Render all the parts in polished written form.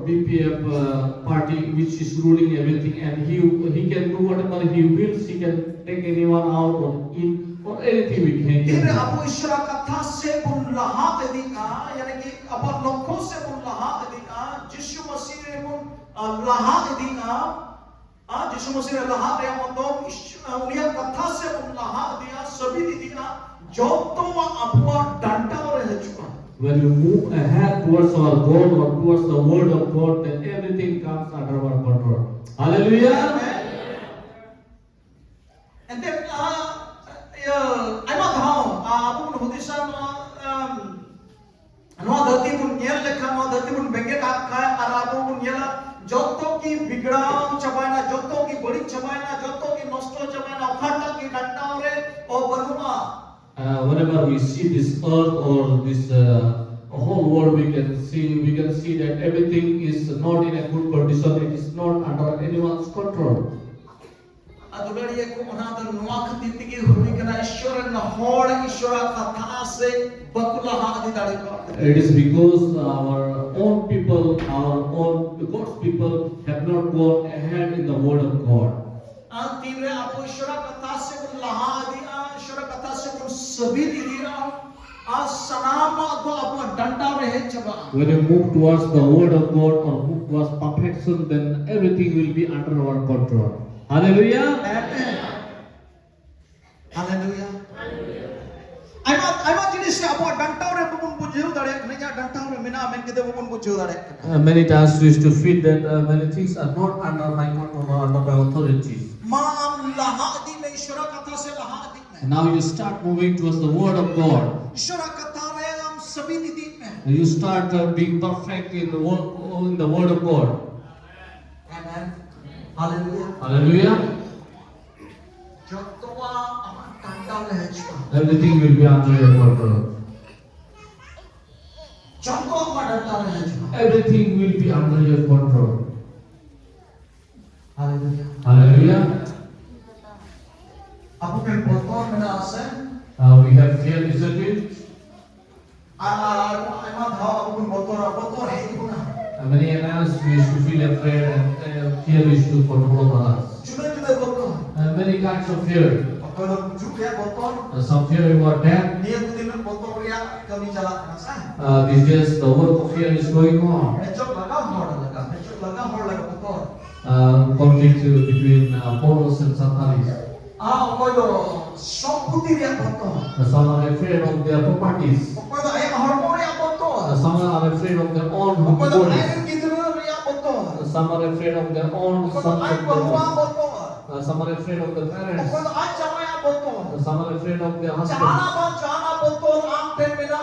BPF party which is ruling everything, and he can do whatever he wills. He can take anyone out or in or anything we can. Tire abu Ishra katha se pun lahat edika, yani ki abu lokho se pun lahat edika, Jishu Masih pun lahat edika. Jishu Masih lahat ya moto unia katha se pun lahat dia sabi didika joto abu danta or hechuka. When we move ahead towards our God or towards the word of God, then everything comes under our control. Hallelujah. And then I'm not how abu nudisan no dhati pun nyel lekha no dhati pun benge ka arabu pun nyela joto ki bigda chabaina joto ki badi chabaina joto ki nosto chabaina okhata ki danta ore o banuma. Whenever we see this earth or this whole world, we can see that everything is not in a good condition. It is not under anyone's control. Adulariya ko another nuwa khati tigi huni kana ishwara na hor ishwara katha se bakula hadi dali ko. It is because our own people, our own God's people have not gone ahead in the word of God. Tire apu ishwara katha se kun lahadi ishwara katha se kun sabi didira sanama ko apu danda rehe chaba. When you move towards the word of God or move towards perfection, then everything will be under our control. Hallelujah. Hallelujah. I'm jenis apu danda ore bubun bujhu dare naya danda ore mina men kide bubun bujhu dare. Many times we used to feel that many things are not under my control or under my authority. Maam lahadi me ishwara katha se lahadi. And now you start moving towards the word of God. ishwara katha re hum sabhi didi mein. You start being perfect in the word of God. Amen. Hallelujah. Hallelujah. Jotowa aman danda rehe chaba. Everything will be under your control. Jotowa aman danda rehe chaba. Everything will be under your control. Hallelujah. Hallelujah. Apu pen botol mena ase. We have fear, isn't it? Aman dhao apu pen botol hai kuna. Many times we used to feel afraid and fear used to control us. Juda botol. Many kinds of fear. Kalau juga botol. Some fear about death. Dia tu dengan botol ya kami jalan nasa. These days the work of fear is going on. Ecok laga hor laga botol. Conflict between Polos and Santalis. Okoi do somputi dia botol. Some are afraid of their properties. Okoi do ayam hormon dia botol. Some are afraid of their own Okoi do bodies. ayam gidru dia botol. Some are afraid of their own Okoi do sons ayam and bahua daughters. botol. Some are afraid of the parents. Okoi do ayam jamaya botol. Some are afraid of their husbands. Jana botol am pen mena.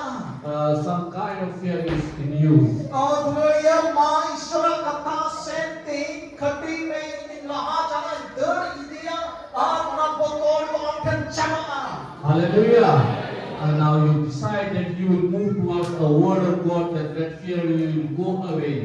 Some kind of fear is in you. Dunia ma ishwara katha sente khati mein laha jana dar idia mana botol ko ampen chama. Hallelujah. And now you decide that you will move towards the word of God, that fear will go away.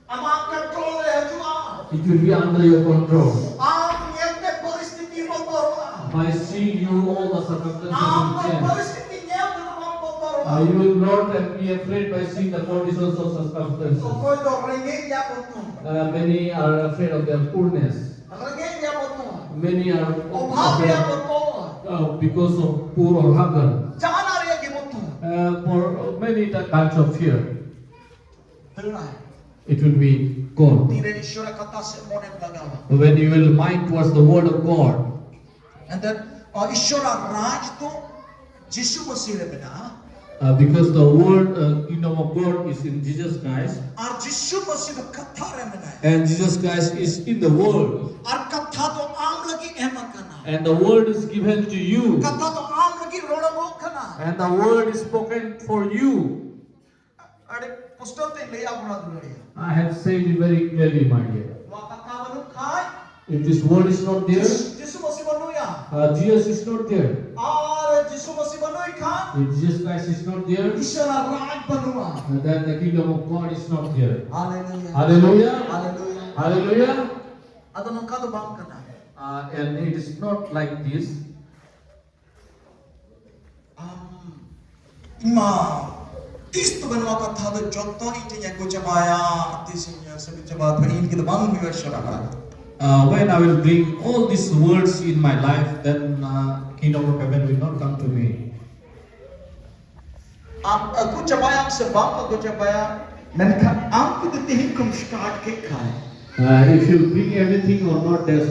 Ama control hai jua. It will be under your control. Aap yente paristhiti botol. By seeing you all the circumstances Aap will change. paristhiti nyel dengan botol. You will not be afraid by seeing the conditions of circumstances. Koi do rengeng ya botol. Many are afraid of their poorness. Rengeng ya botol. Many are Obhav ya afraid botol. because of poor or hunger. Jana re ki botol. For many kinds of fear, Terunai. it will be gone. Tire ishwara katha se mone lagawa. When you will mind towards the word of God, And then ishwara raj to Jishu Masih re bena. because the word kingdom of God is in Jesus Christ, और जिसु मसीह का कथा रे में है and Jesus Christ is in the world, और कथा तो आम लगी अहमद करना and the word is given to you, कथा तो आम लगी रोड़ा मोक करना and the word is spoken for you. अरे पुस्तक ते ले आप बना दूँगा I have said it very clearly, my dear. वहाँ कथा बनो खाए If this word is not there, जिसु मसीह बनो या Jesus is not there. और जिसु मसीह बनो ही खाए If Jesus Christ is not there, Ishwar Raj Banua then the kingdom of God is not there. Hallelujah Hallelujah. Hallelujah Hallelujah. अतो नौका तो बांग करना And it is not like this. इमा तीस तो बनवा कथा तो जोतो ही चाहिए कुछ माया तीस ba thani kita bang biwa shara. When I will bring all these words in my life, then kingdom of heaven will not come to me. Aku cabaya sebab aku cabaya menkan aku tetihin kum start ke kai. If you bring everything or not, that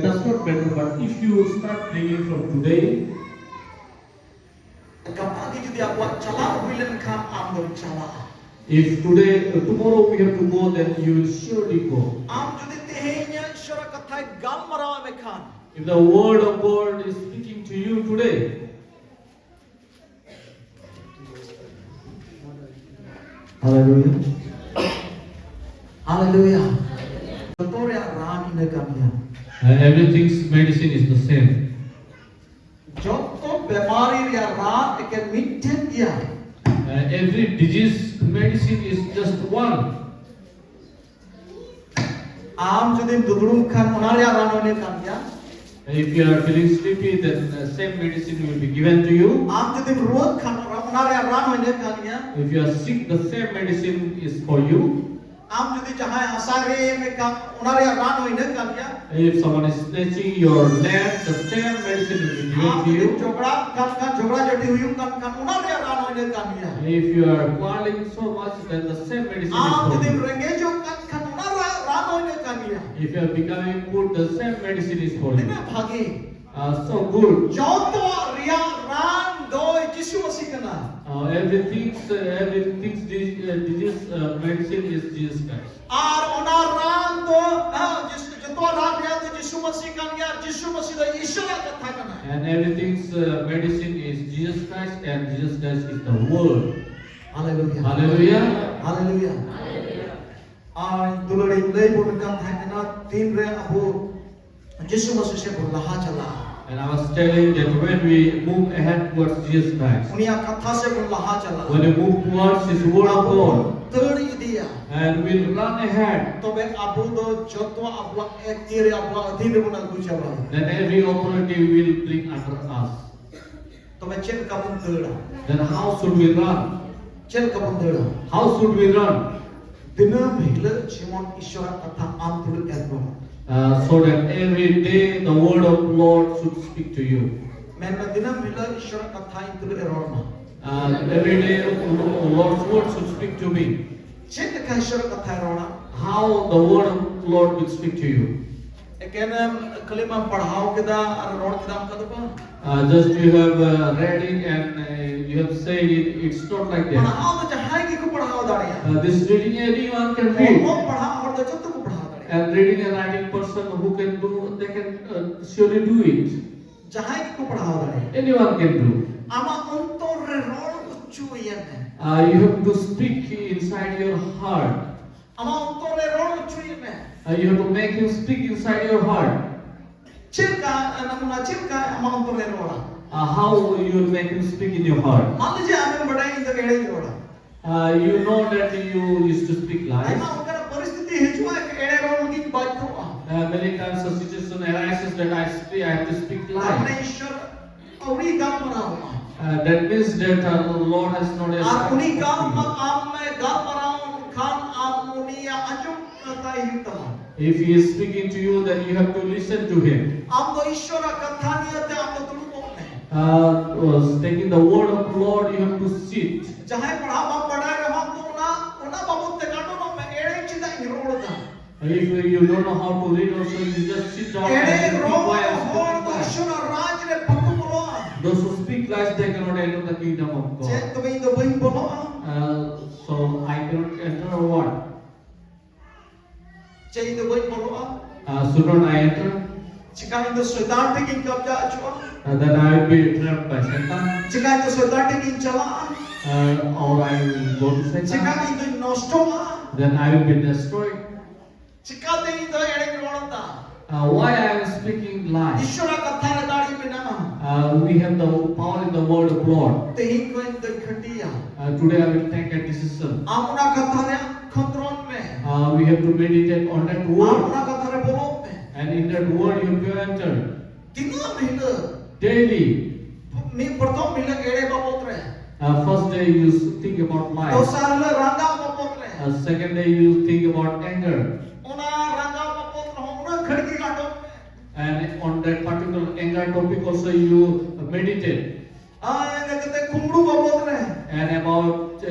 does not matter. But if you start bringing from today, Kapag jadi aku cala bilen kam am cala. if today, tomorrow we have to go, then you will surely go. Am jadi tehenya ishwara kathai gal marawa mekan. If the word of God is speaking to you today, hallelujah. Hallelujah. Contohnya ram ini kami. Everything's medicine is the same. Joto bemari ya ram ikan mitten dia. Every disease medicine is just one. Am jadi dudrum kan onaria ram ini kami. If you are feeling sleepy, then the same medicine will be given to you. Am jadi ruwet kan onaria ram ini kami. If you are sick, the same medicine is for you. Am jadi jahai asare mekan onaria ram ini kami. If someone is snatching your leg, the same medicine will be given Am to jadi you. jogra jadi huyung kan onaria ram ini kami. If you are quarreling so much, then the same medicine is Am for jadi you. rengejo kan onaria ram ini kami. If you are becoming good, the same medicine is for you. Ini bagi. So good. Joto ria ram doi Jisu Masih kena. Everything's disease medicine is Jesus Christ. Ar onar ram do joto ram ria do Jisu Masih kan ya Jisu Masih do Ishwara katha kena. And everything's medicine is Jesus Christ, and Jesus Christ is the Word. Hallelujah. Hallelujah. Hallelujah. Ar duluri lei pun kan thakna tin re abu Jisu Masih se berlaha chala. And I was telling that when we move ahead towards Jesus Christ, Unia katha se berlaha chala. when we move towards His Word of God, Teri dia. and we'll run ahead, Tobe abu do joto abu ek tiri abu adhin pun aku jawab. then every authority will bring under us. Tobe chen kapun tera. Then how should we run? Chen kapun tera. How should we run? Dina mehla Simon Ishwara katha am tulu ergo. So that every day the Word of Lord should speak to you. Menna dina mehla Ishwara katha tulu erorna. Every day the Lord's Word should speak to me. Chen ka Ishwara katha erorna. How the Word of Lord will speak to you. Ekene kalima padhao keda ar rod keda am kadaba. Just you have read it and you have said it. It's not like that. Padhao to jahai ki ko padhao dariya. This reading anyone can Mo read. padhao or to jotto ko padhao dariya. And reading and writing person who can do, they can surely do it. Jahai ki ko padhao dariya. Anyone can do. Ama ontor re rod uchu yene. You have to speak inside your heart. Ama ontor re rod uchu yene. You have to make him speak inside your heart. Chilka namuna chilka ama ontor re roda. How you will make him speak in your heart. मान लीजिए हमें बड़ा इंद्र केड़े ही रोड़ा You know that you used to speak lies. ऐसा उनका परिस्थिति है जो एक एड़े रोड की बात करो Many times a situation arises that I have to speak आपने lies. ईश्वर उन्हीं काम मरा हुआ That means that the Lord has not आप उन्हीं काम yet. आप में काम मरा खान आप उन्हीं या अजुब करता ही तमाम If he is speaking to you, then you have to listen to him. आप तो ईश्वर का कथा नहीं होते आप तो तुम बोलते हैं Taking the word of Lord, you have to sit. जहाँ पढ़ा बाप पढ़ा रहे हम तो उना बाबू ते काटो ना मैं एड़े चिता ही रोड था If you don't know how to read, also you just sit down एड़े and keep road quiet. होर तो ईश्वर राज ने पक्कू बोलो Those who speak lies, they cannot enter the kingdom of J God. तुम्हें तो वही बोलो So I cannot enter or what? जे तो वही बोलो Should not I enter? jika itu syaitan bikin kebja cua Then I will be trapped by Satan, jika itu syaitan bikin celah or I will go to jika Satan. itu nosto Then I will be destroyed. jika itu yang korota Why I am speaking lies? Ishwara katha dari bina We have the power in the word of Lord. tehin ko itu khatiya Today I will take a decision. amuna katha re khotron me We have to meditate on that word, amuna katha re bolot me and in that word you have to enter tina mila daily. me pratham mila ere babot re First day you think about lies. dosar le ranga babot re Second day you think about anger. And on that particular anger topic also you meditate. Ina kate kumru babot re. And about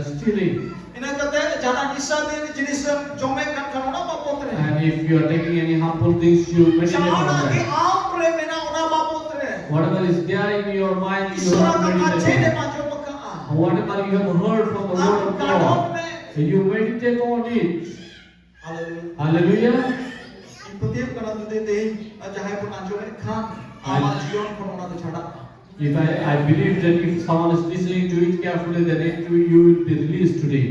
stealing. Ina kate jana nisa de jinis jome kan kanona babot re. And if you are taking any harmful things, you meditate on Jana ki that. aam re mena ona babot re. Whatever is there in your mind, you Ishwara have ka meditate chede on. ma jo maka. Whatever you have heard from the word of God, you meditate on it. Hallelujah. Hallelujah. Ipatiap kana tu de jahai pun anjo me khan ama jion pun ona tu chada. If I believe that if someone is listening to it carefully, then you will be released today.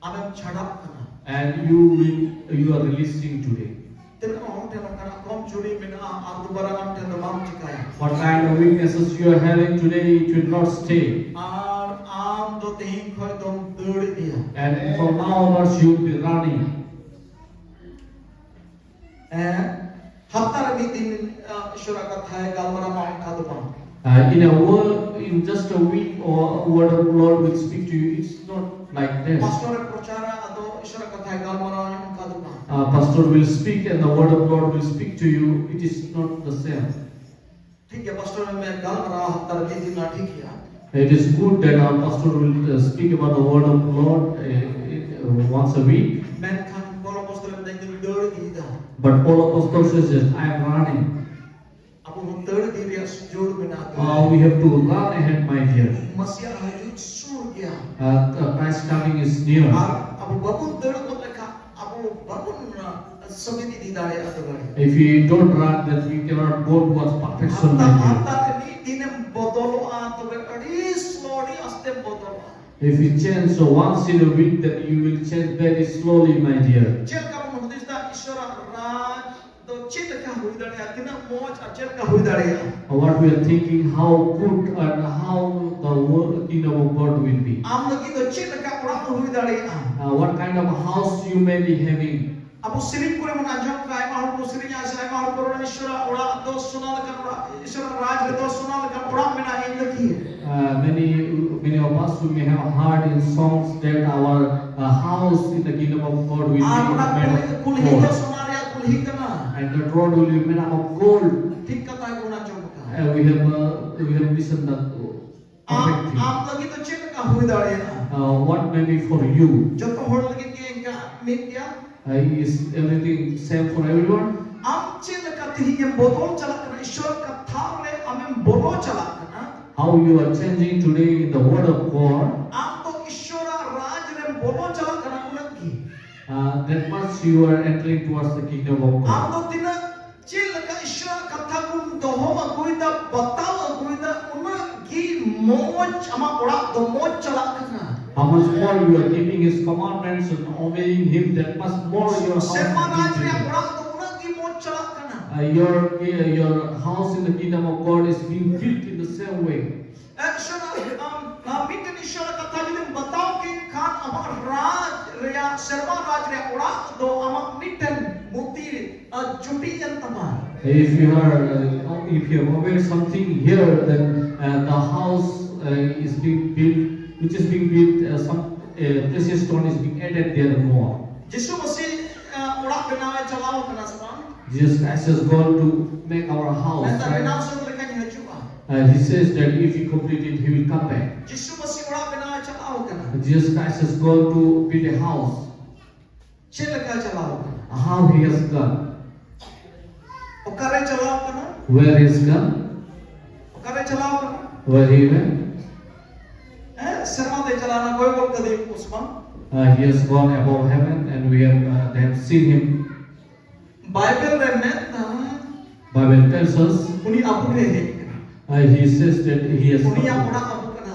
Ame chada kana. And you are releasing today. Tena orang tena kana kom curi mena ardu barangan tena mam cikaya. What kind of weaknesses you are having today, it will not stay. Ar am do tehin khoi dom deur dia. And from now onwards, you will be running. Haftar din Ishwara ka thai galmara ma ka dupan. In just a week, or a word of the Lord will speak to you. It's not like that. Pastor prochara ado Ishwara ka thai galmara yang ka dupan. Pastor will speak and the word of the Lord will speak to you. It is not the same. ठीक है pastor मैं galmara haftar din na ठीक है. It is good that our pastor will speak about the word of the Lord once a week. Men kan polo pastor men deng deur dia. But Paul Apostle says, I am running. Apu deur dia sujud mena. We have to run ahead, my dear. Masih hajut surga. Christ coming is near. Apu babun deur ko lekha. Apu babun samiti di dare atagari. If we don't run, then we cannot go towards perfection, my dear. Haftar ni dinem bodolo a to very slowly aste bodolo. If you change once in a week, then you will change very slowly, my dear. Jel ka mo hodista Ishwara raj to chil ka hui dare atina moj ajel ka hui dare. What we are thinking, how good and how the kingdom of God will be. Am lagi to chil ka ora hui dare. What kind of house you may be having. Apu siring kure mon ajam ka ai mahor ko siring asa ai mahor korona Ishwara ora do sunal kan ora Ishwara raj do sunal kan ora mena in lagi. Many of us we may have heard in songs that our house in the kingdom of God will be made of kulhi gold. do sunaria kulhi kana. And the road will be made of gold. Thik kata ko na jom ka. We have listened that perfect thing. Am lagi to chil ka hui dare. What may be for you? Joto hor lagi ke ka media. Is everything same for everyone? Am chil ka tihi yang bodol chalak kana Ishwar ka thare amem bolo chalak kana. How you are changing today in the word of God? Am to Ishwara raj re bolo chalak kana unagi. That much you are entering towards the kingdom of Am God. to tina chil ka Ishwara katha kun doho aguida batao aguida unagi moj ama ora do moj chalak kana. How much more you are keeping His commandments and obeying Him, that much more your house Serma raj will re be. ora do unagi moj chalak kana. Your house in the kingdom of God is being built in the same way. Ishwara mitten Ishwara katha jilim batao ki khan ama raj re serma raj re ora do ama mitten muti juti jantama. If you have obeyed something here, then the house is being built, which is being built, some precious stone is being added there more. Jisu masih ora benawe chalao kana saman. Jesus Christ has gone to make our house. Nanta Right? benaw sa lekanya hajuba. He says that if he completed, he will come back. Jisu masih ora benawe chalao kana. Jesus Christ has gone to build a house. Chelaka chalao kana. How he has gone? Okare chalao kana. Where he has gone? Okare chalao kana. Where he went? Serma de chalana koi kol kade usman. He has gone above heaven, and they have seen him. Bible re menta. Bible tells us. Uni apu re. He says that he has Uni gone. ora apu kana.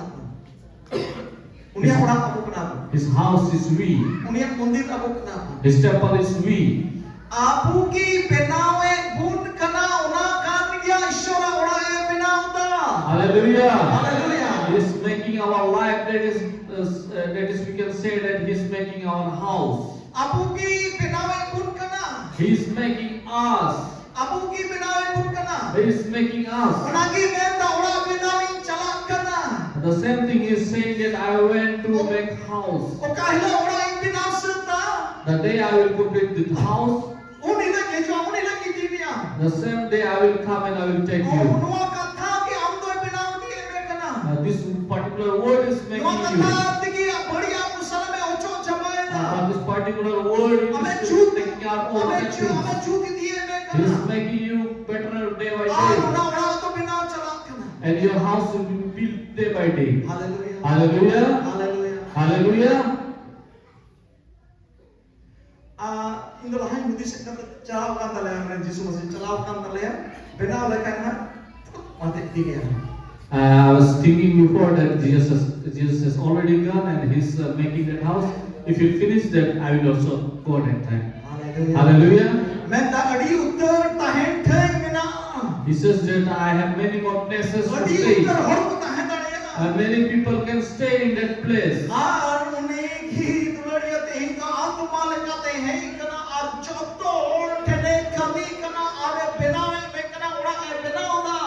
Uni ora apu kana. His house is we. Uni mandir apu kana. His temple is we. Apu ki benawe gun kana una kan gya Ishwara ora e benauta. Hallelujah. Hallelujah. He is making our life. That is we can say that he is making our house. Apu ki benawe gun kana. He is making us. Apu ki benawe gun kana. He is making us. Unagi menta ora benawin chalak kana. The same thing is saying that I went to make house. O kahila ora impinasata. The day I will complete the house, Uni lagi jo uni lagi dunia. The same day I will come and I will take you. ᱱᱚᱣᱟ ᱠᱟᱛᱷᱟ ᱜᱮ ᱟᱢ ᱫᱚᱭ ᱵᱮᱱᱟᱣ ᱤᱫᱤᱭᱮ ᱢᱮ ᱠᱟᱱᱟ This particular word is making ᱱᱚᱣᱟ you. ᱠᱟᱛᱷᱟ ᱛᱮᱜᱮ ᱵᱟᱹᱲᱤᱡ ᱥᱟᱞᱢᱮ ᱚᱪᱚᱜ ᱪᱟᱵᱟᱭᱮᱱᱟ This particular word ᱟᱢᱮ is ᱡᱩᱛ taking care of all ᱟᱢᱮ the things. ᱡᱩᱛ 이디에 매 It 그나 is making you better day by 아 day. 오나 오나도 비나오 잘하잖아 And your house will be built day by day. 할렐루야 Hallelujah. 할렐루야 Hallelujah. 아 인도라 한 무디 생각 잘하고 간다래 하는 예수 머신 잘하고 간다래 비나오 레카나 어때 이게 I was thinking before that Jesus has already gone and he's making that house. If you finish that, I will also go that time. 할렐루야 Hallelujah. मैं ता अड़ी उत्तर ताहें ठे बिना He says that I have many more places to अड़ी stay. उत्तर हर को ताहें दाड़ेगा And many people can stay in that place. और उन्हें घी दुलड़ियते हैं का आत्मा लगाते हैं कना और चौथो और ठने कमी कना और बिनावे में कना उड़ा बिनाओगा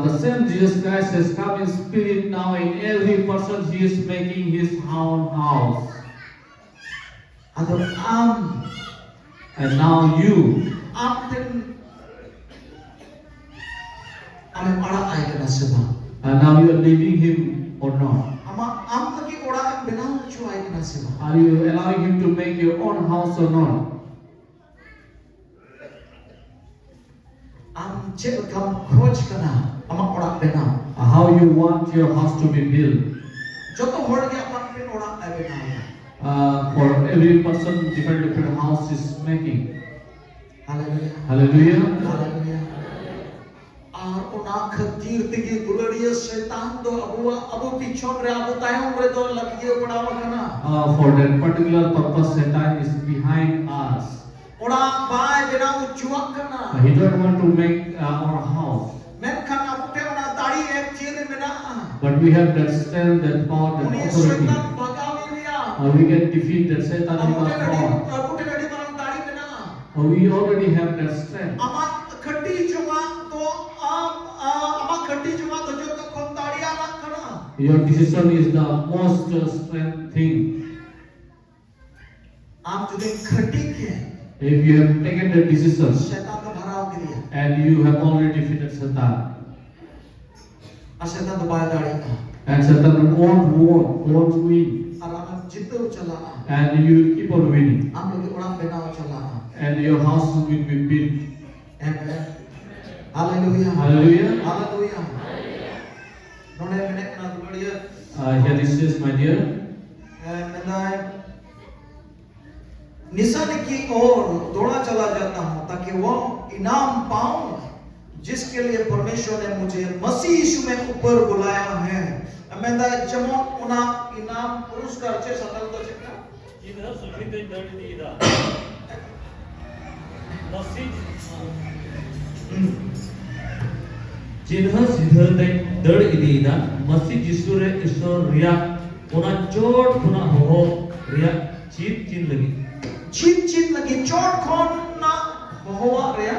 The same Jesus Christ has come in spirit now in every person. He is making his own house. अगर And now you, आप हमें बड़ा आएगा नसीबा and now you are leaving him or not? हम आम तक की ओड़ा बिना जो आएगा नसीबा Are you allowing him to make your own house or not? हम चेक कम खोज करना हम ओड़ा बिना How you want your house to be built? जो तो होड़ गया अपन बिन ओड़ा आए बिना For every person, different house is making. Hallelujah Hallelujah. Hallelujah और उना खतीर तिगी दुलड़िया शैतान दो अबू पिछोन रे अबू तायों रे दो लगियो पड़ावा करना For that particular purpose, Satan is behind us. ओड़ा बाय बिना उचुआ करना He don't want to make our house. मैं खाना पुटे ओड़ा दाढ़ी एक चीज बिना But we have that strength, that power, that उन्हें authority. शैतान भगावी लिया We can defeat that Satan with our power. पुटे लड़ी बरन दाढ़ी बिना We already have that strength. अमा खट्टी जुमा तो अमा खट्टी जुमा तो जो तो खोम दाढ़ी आना करना Your decision is the most strength thing. आप जो खट्टी के If you have taken that decision शैतान का भराव के लिए and you have already defeated Satan, और शैतान तो बाय दाढ़ी का and Satan won't win, और हम जितो चला and you will keep on winning, हम लोग उड़ा बिना चला and your house will be built. Amen. Hallelujah. Hallelujah. Hallelujah. नोने मैंने कना दुलड़िया Here it says, my dear, मैं निशान की ओर दौड़ा चला जाता हूं ताकि वो इनाम पाऊं जिसके लिए परमेश्वर ने मुझे मसीह यीशु में ऊपर बुलाया है मैं दा जमो उना इनाम पुरस्कार छे सतल तो छे जिधर सुखित दर्द दीदा मसीह जिधर सिधर दर्द दीदा मसीह जिसु रे ईश्वर रिया ओना चोट पुना हो रिया चीत चिन लगी चिन लगी चोट खोन ना होवा रिया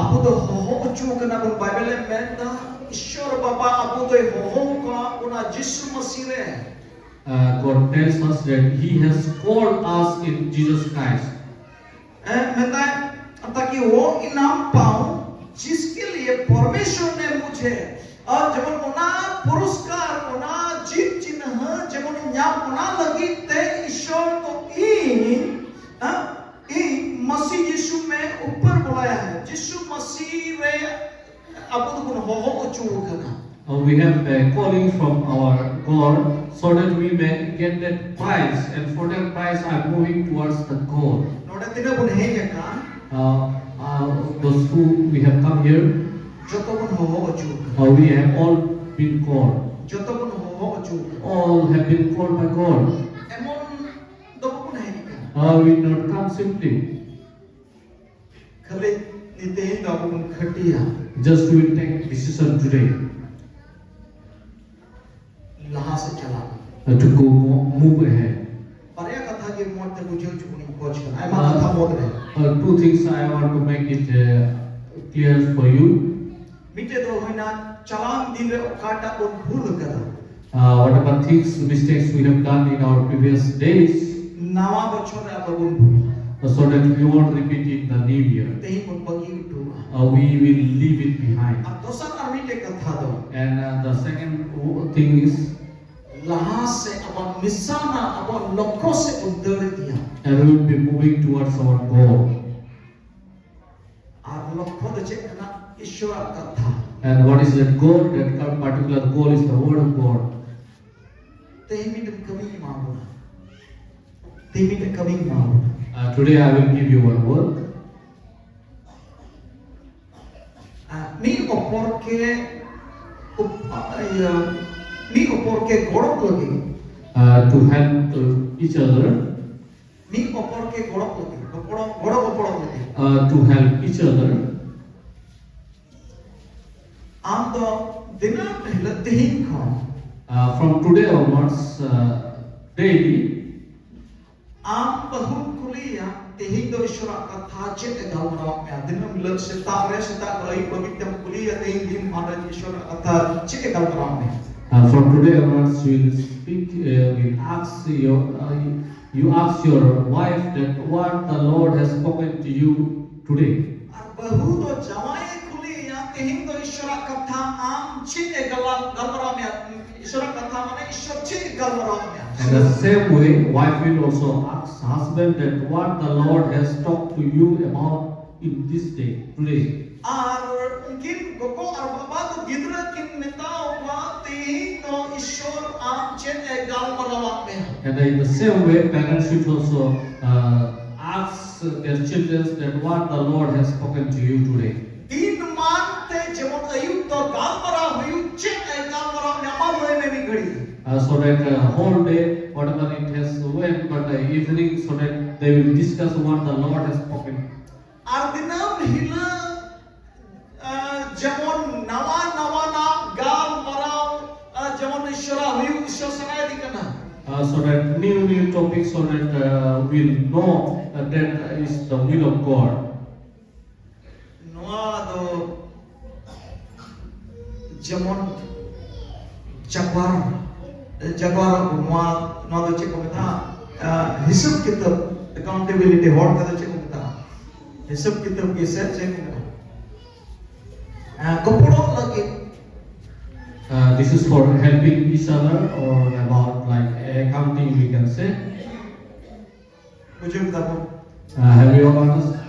आपु तो हो चू कना बन बाइबल में दा ईश्वर बाबा आपु तो हो का उना यीशु मसीह रे God tells us that He has called us in Jesus Christ. मैं ताकि वो इनाम पाऊं जिसके लिए परमेश्वर ने मुझे और जब उना पुरस्कार उना जीत चिन्ह जब उन्हें न्याम उना लगी ते ईश्वर तो ई मसीह यीशु में ऊपर बुलाया है यीशु मसीह रे अब तो कुन हो चू करना We have a calling from our God so that we may get that prize, and for that prize I'm moving towards the goal. नोडे तिने बुन है क्या काम Those who we have come here, जो तो कुन हो चू we have all been called. जो तो कुन हो चू All have been called by God. एमोन दो कुन है क्या We did not come simply खले निते ही दो कुन खटिया just to take decision today लहा से चला to go move ahead. पर यह कथा के मोट ते बुझे चुनी खोज कर आई मा कथा मोद रे Two things I want to make it clear for you. मिटे दो होइना चलान दिन रे ओकाटा को भूल कर Whatever things, mistakes we have done in our previous days, नवा बछर रे अपन so that we won't repeat it the new year. Tehi pun bagi itu. We will leave it behind. Dosan army te katha do. And the second thing is, Laha se abang misana abang lokho se udar dia. and we will be moving towards our goal. Ar lokho de che kana Ishwar katha. And what is that goal? That particular goal is the word of God. Tehi minum kami mau. Tehi minum kami mau. Today I will give you one word. Mi opor ke gorok lagi. To help each other. Mi opor ke gorok lagi. Gorok lagi. To help each other. Am do dinam pehla tehin khon. From today onwards, daily, Am bahut kuliya tehin do Ishwar katha che galmaraw me dinam lag seta ai pavitam kuliya tehin din Maharaj Ishwar katha che galmaraw me. from today onwards, you will speak. You ask your wife that what the Lord has spoken to you today. Ar bahu do jawai kuliya tehin do Ishwar katha am che galmaraw me. Ishwar katha mane Ishwar che galmaraw me. In the same way, wife will also ask husband that what the Lord has talked to you about in this day, today. Ar kin goko ar baba to gidra kin netao wa tehin do Ishwar am che galmaraw me. And in the same way, parents should also ask their children that what the Lord has spoken to you today. Din man te jemon ayuk to galmaraw huyuk che galmaraw me amal hoye me mi gadi. So that whole day, whatever it has went, but evening, so that they will discuss what the Lord has spoken. Ar dinam hila jemon nawa na galmaraw jemon Ishwar huyuk Ishwar sanay dikana. So that new topics, so that we'll know that is the will of God. Noa do jemon Jaguar noa do che ko meta hisab kitab accountability hot kada che ko meta hisab kitab ke se che ko meta koporo lagi. This is for helping each other or about like accounting, we can say. Ujung kitab Have you all understood?